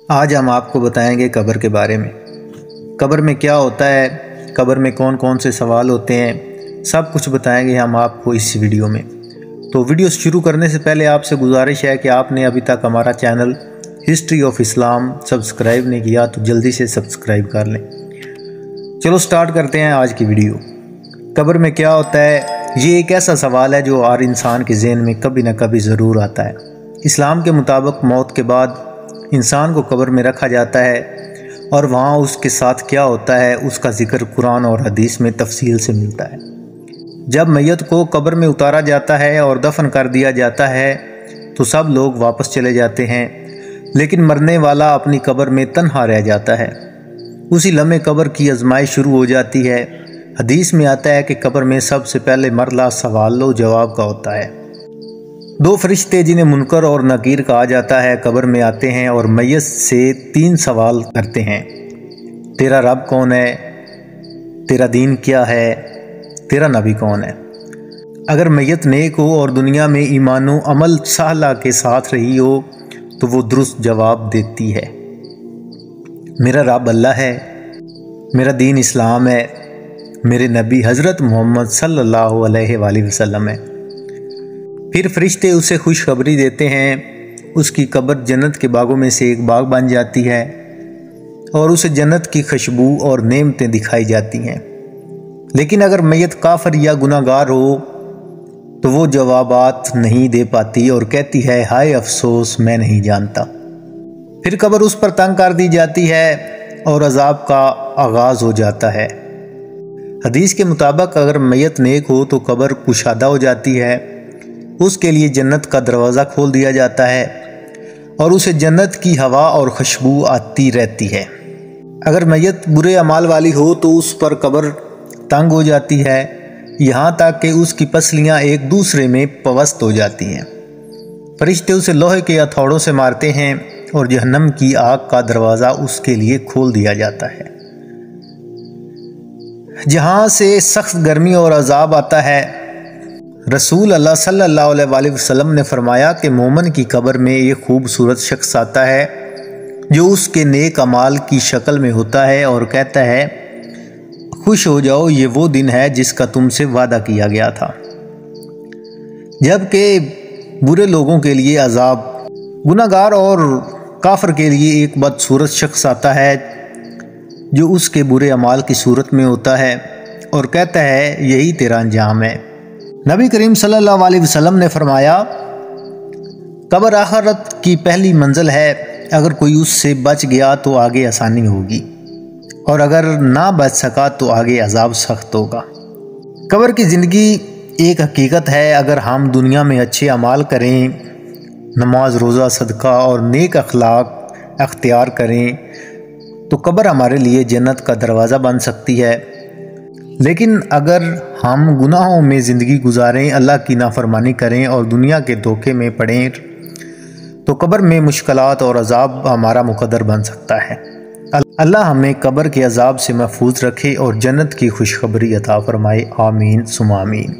آج ہم آپ کو بتائیں گے قبر کے بارے میں۔ قبر میں کیا ہوتا ہے، قبر میں کون کون سے سوال ہوتے ہیں، سب کچھ بتائیں گے ہم آپ کو اس ویڈیو میں۔ تو ویڈیو شروع کرنے سے پہلے آپ سے گزارش ہے کہ آپ نے ابھی تک ہمارا channel history of Islam subscribe نہیں کیا تو جلدی سے سبسکرائب کر لیں۔ چلو سٹارٹ کرتے ہیں آج کی ویڈیو۔ قبر میں کیا ہوتا ہے، یہ ایک ایسا سوال ہے جو ہر انسان کے ذہن میں کبھی نہ کبھی ضرور آتا ہے۔ اسلام کے مطابق موت کے بعد انسان کو قبر میں رکھا جاتا ہے اور وہاں اس کے ساتھ کیا ہوتا ہے اس کا ذکر قرآن اور حدیث میں تفصیل سے ملتا ہے۔ جب میت کو قبر میں اتارا جاتا ہے اور دفن کر دیا جاتا ہے تو سب لوگ واپس چلے جاتے ہیں، لیکن مرنے والا اپنی قبر میں تنہا رہ جاتا ہے۔ اسی لمحے قبر کی آزمائش شروع ہو جاتی ہے۔ حدیث میں آتا ہے کہ قبر میں سب سے پہلے مرحلہ سوال و جواب کا ہوتا ہے۔ دو فرشتے جنہیں منکر اور نکیر کہا جاتا ہے قبر میں آتے ہیں اور میت سے 3 سوال کرتے ہیں۔ تیرا رب کون ہے، تیرا دین کیا ہے، تیرا نبی کون ہے۔ اگر میت نیک ہو اور دنیا میں ایمان و عمل صالح کے ساتھ رہی ہو تو وہ درست جواب دیتی ہے، میرا رب اللہ ہے، میرا دین اسلام ہے، میرے نبی حضرت محمد صلی اللہ علیہ وآلہ وسلم ہے۔ پھر فرشتے اسے خوشخبری دیتے ہیں، اس کی قبر جنت کے باغوں میں سے ایک باغ بن جاتی ہے اور اسے جنت کی خوشبو اور نعمتیں دکھائی جاتی ہیں۔ لیکن اگر میت کافر یا گناہ گار ہو تو وہ جوابات نہیں دے پاتی اور کہتی ہے ہائے افسوس میں نہیں جانتا۔ پھر قبر اس پر تنگ کر دی جاتی ہے اور عذاب کا آغاز ہو جاتا ہے۔ حدیث کے مطابق اگر میت نیک ہو تو قبر کشادہ ہو جاتی ہے، اس کے لیے جنت کا دروازہ کھول دیا جاتا ہے اور اسے جنت کی ہوا اور خوشبو آتی رہتی ہے۔ اگر میت برے اعمال والی ہو تو اس پر قبر تنگ ہو جاتی ہے، یہاں تک کہ اس کی پسلیاں ایک دوسرے میں پیوست ہو جاتی ہیں۔ فرشتے اسے لوہے کے ہتھوڑوں سے مارتے ہیں اور جہنم کی آگ کا دروازہ اس کے لیے کھول دیا جاتا ہے، جہاں سے سخت گرمی اور عذاب آتا ہے۔ رسول اللہ صلی اللہ علیہ وآلہ وسلم نے فرمایا کہ مومن کی قبر میں ایک خوبصورت شخص آتا ہے جو اس کے نیک اعمال کی شکل میں ہوتا ہے اور کہتا ہے خوش ہو جاؤ، یہ وہ دن ہے جس کا تم سے وعدہ کیا گیا تھا۔ جبکہ برے لوگوں کے لیے عذاب، گناہ گار اور کافر کے لیے ایک بدصورت شخص آتا ہے جو اس کے برے اعمال کی صورت میں ہوتا ہے اور کہتا ہے یہی تیرا انجام ہے۔ نبی کریم صلی اللہ علیہ وسلم نے فرمایا قبر آخرت کی پہلی منزل ہے، اگر کوئی اس سے بچ گیا تو آگے آسانی ہوگی اور اگر نہ بچ سکا تو آگے عذاب سخت ہوگا۔ قبر کی زندگی ایک حقیقت ہے، اگر ہم دنیا میں اچھے اعمال کریں، نماز روزہ صدقہ اور نیک اخلاق اختیار کریں تو قبر ہمارے لیے جنت کا دروازہ بن سکتی ہے۔ لیکن اگر ہم گناہوں میں زندگی گزاریں، اللہ کی نافرمانی کریں اور دنیا کے دھوکے میں پڑیں تو قبر میں مشکلات اور عذاب ہمارا مقدر بن سکتا ہے۔ اللہ ہمیں قبر کے عذاب سے محفوظ رکھے اور جنت کی خوشخبری عطا فرمائے، آمین ثم آمین۔